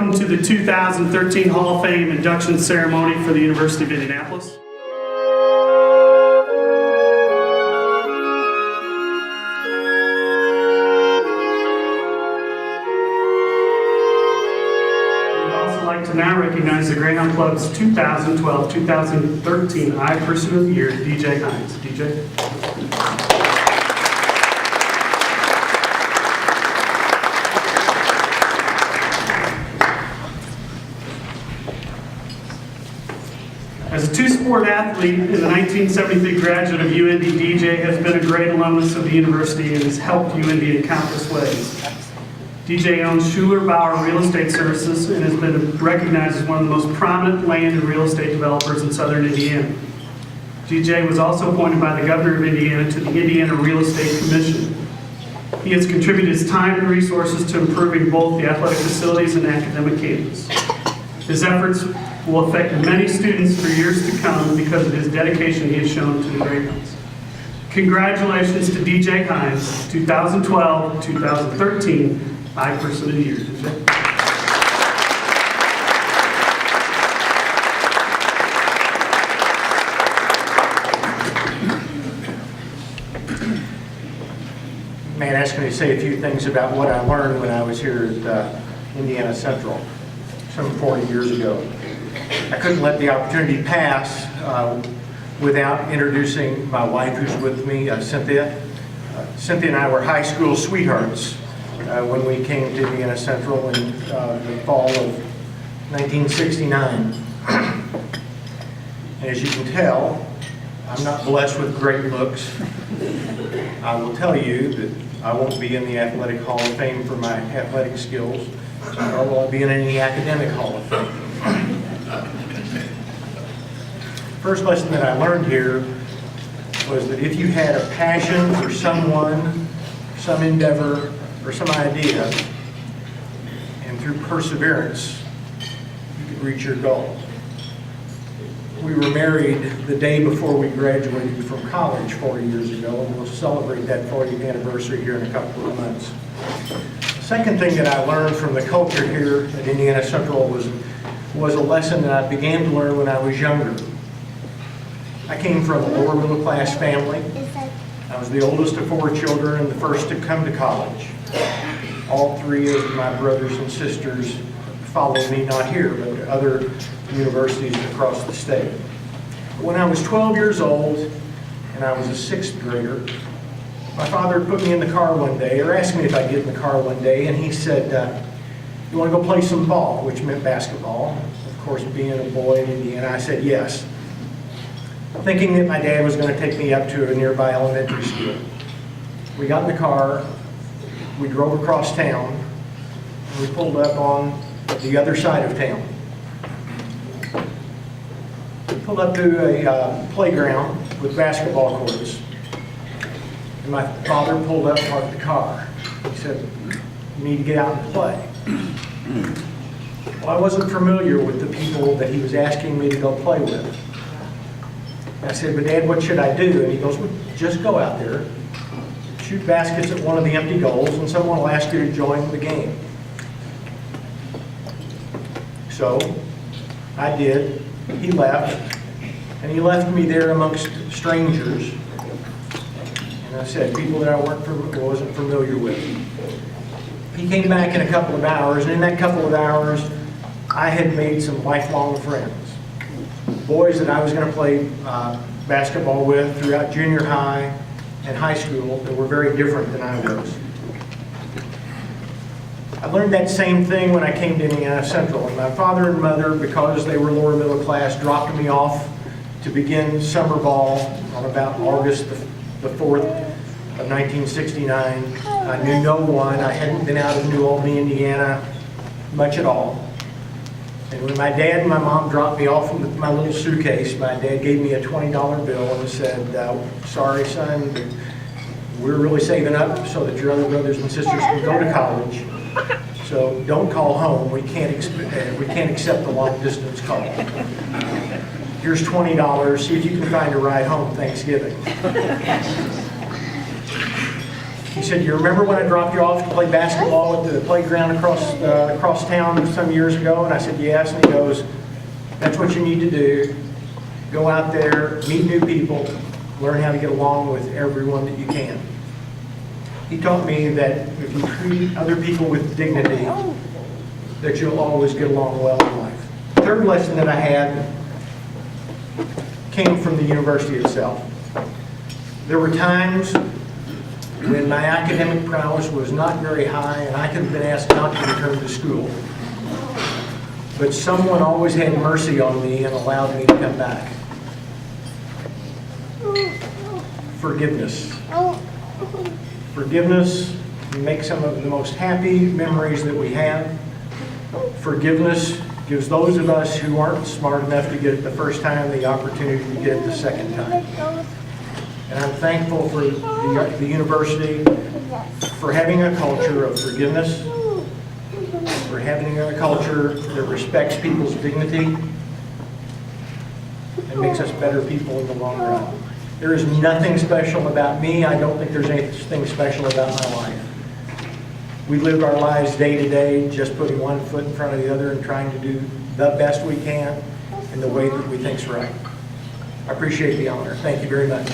welcome to the 2013 Hall of Fame induction ceremony for the University of Indianapolis. We'd also like to now recognize the Greyhound Club's 2012-2013 I Person of the Year, DJ Hines. DJ? As a two-sport athlete and the 1973 graduate of UIndy, DJ has been a great alumnus of the university and has helped UIndy in countless ways. DJ owns Schuler Bauer Real Estate Services and has been recognized as one of the most prominent land and real estate developers in southern Indiana. DJ was also appointed by the governor of Indiana to the Indiana Real Estate Commission. He has contributed his time and resources to improving both the athletic facilities and academic campus. His efforts will affect many students for years to come because of his dedication he has shown to the Greyhounds. Congratulations to DJ Hines, 2012-2013 I Person of the Year. DJ. Man asked me to say a few things about what I learned when I was here at Indiana Central some 40 years ago. I couldn't let the opportunity pass without introducing my wife who's with me, Cynthia. Cynthia and I were high school sweethearts when we came to Indiana Central in the fall of 1969. And as you can tell, I'm not blessed with great looks. I will tell you that I won't be in the Athletic Hall of Fame for my athletic skills, nor will I be in any academic Hall of Fame. First lesson that I learned here was that if you had a passion for someone, some endeavor, or some idea, and through perseverance, you could reach your goal. We were married the day before we graduated from college 40 years ago, and we'll celebrate that 40th anniversary here in a couple of months. The second thing that I learned from the culture here at Indiana Central was a lesson that I began to learn when I was younger. I came from a lower middle class family. I was the oldest of 4 children and the first to come to college. All 3 of my brothers and sisters followed me, not here, but at other universities across the state. When I was 12 years old and I was a 6th grader, my father put me in the car one day, or asked me if I'd get in the car one day, and he said, "You want to go play some ball?" which meant basketball. Of course, being a boy in Indiana, I said yes, thinking that my dad was going to take me up to a nearby elementary school. We got in the car, we drove across town, and we pulled up on the other side of town. We pulled up to a playground with basketball courts, and my father pulled up and parked the car. He said, "You need to get out and play." Well, I wasn't familiar with the people that he was asking me to go play with. I said, "But Dad, what should I do?" And he goes, "Well, just go out there, shoot baskets at one of the empty goals, and someone will ask you to join the game." So I did. He left, and he left me there amongst strangers. And I said, people that I wasn't familiar with. He came back in a couple of hours, and in that couple of hours, I had made some lifelong friends. Boys that I was going to play basketball with throughout junior high and high school that were very different than I was. I learned that same thing when I came to Indiana Central. And my father and mother, because they were lower middle class, dropped me off to begin summer ball on about August the 4th of 1969. I knew no one. I hadn't been out of New Albany, Indiana much at all. And when my dad and my mom dropped me off with my little suitcase, my dad gave me a $20 bill and said, "Sorry, son, but we're really saving up so that your other brothers and sisters can go to college. So don't call home. We can't accept the long distance call. Here's $20. See if you can find a ride home Thanksgiving." He said, "You remember when I dropped you off to play basketball at the playground across town some years ago?" And I said, "Yes." And he goes, "That's what you need to do. Go out there, meet new people, learn how to get along with everyone that you can." He taught me that if you treat other people with dignity, that you'll always get along well in life. The third lesson that I had came from the university itself. There were times when my academic prowess was not very high and I could have been asked not to return to school. But someone always had mercy on me and allowed me to come back. Forgiveness. Forgiveness makes some of the most happy memories that we have. Forgiveness gives those of us who aren't smart enough to get it the first time the opportunity to get it the second time. And I'm thankful for the university for having a culture of forgiveness, for having a culture that respects people's dignity and makes us better people in the long run. There is nothing special about me. I don't think there's anything special about my life. We live our lives day to day, just putting one foot in front of the other and trying to do the best we can in the way that we think's right. I appreciate the honor. Thank you very much.